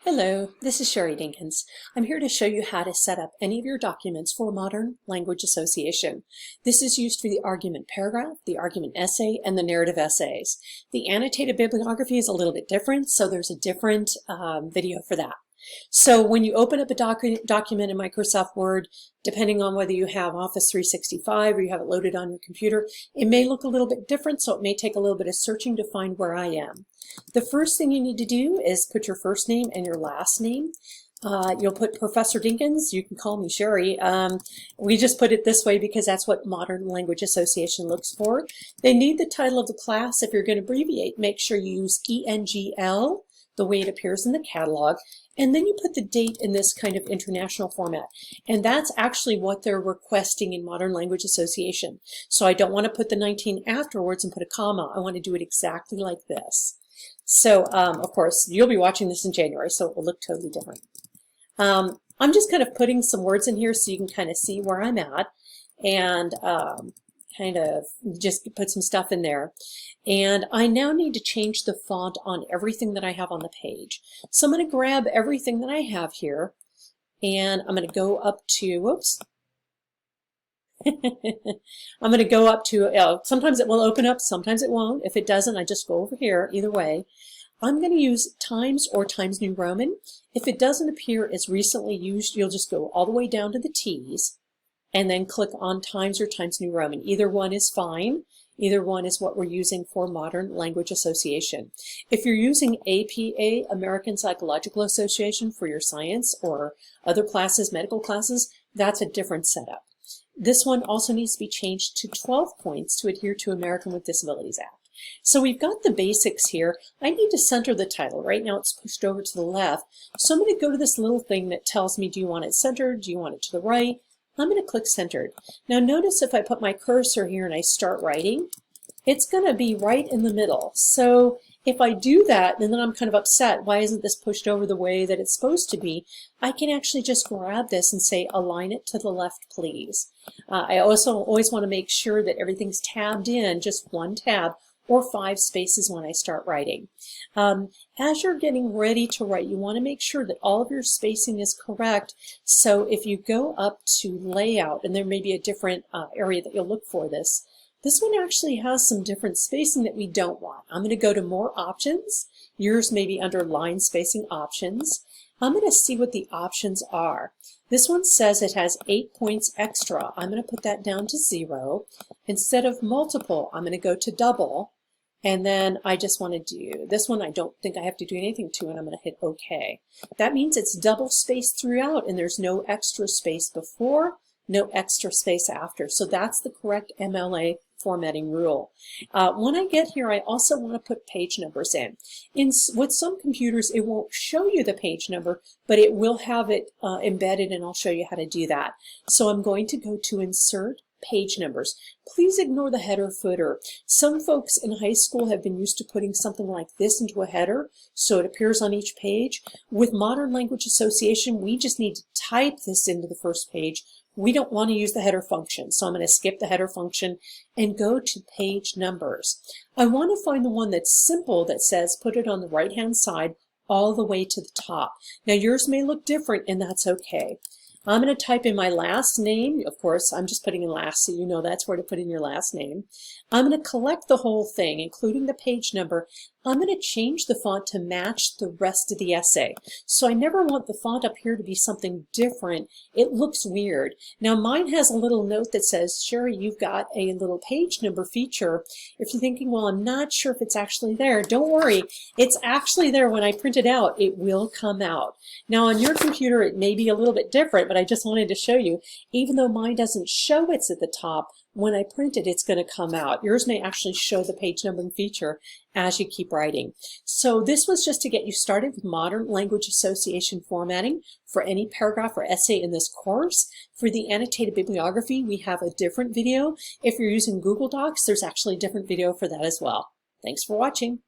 Hello, this is Sherry Dinkins. I'm here to show you how to set up any of your documents for modern language association. This is used for the argument paragraph, the argument essay, and the narrative essays. The annotated bibliography is a little bit different, so there's a different video for that. So when you open up a document in Microsoft Word, depending on whether you have Office 365 or you have it loaded on your computer, it may look a little bit different, so it may take a little bit of searching to find where I am. The first thing you need to do is put your first name and your last name. You'll put Professor Dinkins. You can call me Sherry. We just put it this way because that's what Modern Language Association looks for. They need the title of the class. If you're going to abbreviate, make sure you use ENGL, the way it appears in the catalog. And then you put the date in this kind of international format. And that's actually what they're requesting in Modern Language Association. So I don't want to put the 19 afterwards and put a comma. I want to do it exactly like this. So, of course, you'll be watching this in January, so it will look totally different. I'm just kind of putting some words in here so you can kind of see where I'm at and kind of just put some stuff in there. And I now need to change the font on everything that I have on the page. So I'm going to grab everything that I have here, and I'm going to go up to, whoops. I'm going to go up to, sometimes it will open up, sometimes it won't. If it doesn't, I just go over here. Either way, I'm going to use Times or Times New Roman. If it doesn't appear as recently used, you'll just go all the way down to the T's and then click on Times or Times New Roman. Either one is fine. Either one is what we're using for Modern Language Association. If you're using APA, American Psychological Association, for your science or other classes, medical classes, that's a different setup. This one also needs to be changed to 12 points to adhere to American with Disabilities Act. So we've got the basics here. I need to center the title. Right now it's pushed over to the left. So I'm going to go to this little thing that tells me, do you want it centered? Do you want it to the right? I'm going to click centered. Now notice if I put my cursor here and I start writing, it's going to be right in the middle. So if I do that, and then I'm kind of upset, why isn't this pushed over the way that it's supposed to be? I can actually just grab this and say, align it to the left, please. I also always want to make sure that everything's tabbed in, just one tab, or 5 spaces when I start writing. As you're getting ready to write, you want to make sure that all of your spacing is correct. So if you go up to layout, and there may be a different area that you'll look for this one actually has some different spacing that we don't want. I'm going to go to more options. Yours may be under line spacing options. I'm going to see what the options are. This one says it has 8 points extra. I'm going to put that down to 0. Instead of multiple, I'm going to go to double. And then I just want to do this one. I don't think I have to do anything to it. I'm going to hit OK. That means it's double spaced throughout and there's no extra space before, no extra space after. So that's the correct MLA formatting rule. When I get here, I also want to put page numbers in. With some computers, it won't show you the page number, but it will have it embedded, and I'll show you how to do that. So I'm going to go to Insert Page Numbers. Please ignore the header footer. Some folks in high school have been used to putting something like this into a header, so it appears on each page. With Modern Language Association, we just need to type this into the first page. We don't want to use the header function, so I'm going to skip the header function and go to page numbers. I want to find the one that's simple that says put it on the right-hand side all the way to the top. Now yours may look different, and that's okay. I'm going to type in my last name. Of course, I'm just putting in last, so you know that's where to put in your last name. I'm going to collect the whole thing, including the page number. I'm going to change the font to match the rest of the essay. So I never want the font up here to be something different. It looks weird. Now mine has a little note that says, Sherry, you've got a little page number feature. If you're thinking, well, I'm not sure if it's actually there, don't worry. It's actually there. When I print it out, it will come out. Now on your computer, it may be a little bit different, but I just wanted to show you, even though mine doesn't show it's at the top, when I print it, it's going to come out. Yours may actually show the page numbering feature as you keep writing. So this was just to get you started with Modern Language Association formatting for any paragraph or essay in this course. For the annotated bibliography, we have a different video. If you're using Google Docs, there's actually a different video for that as well. Thanks for watching.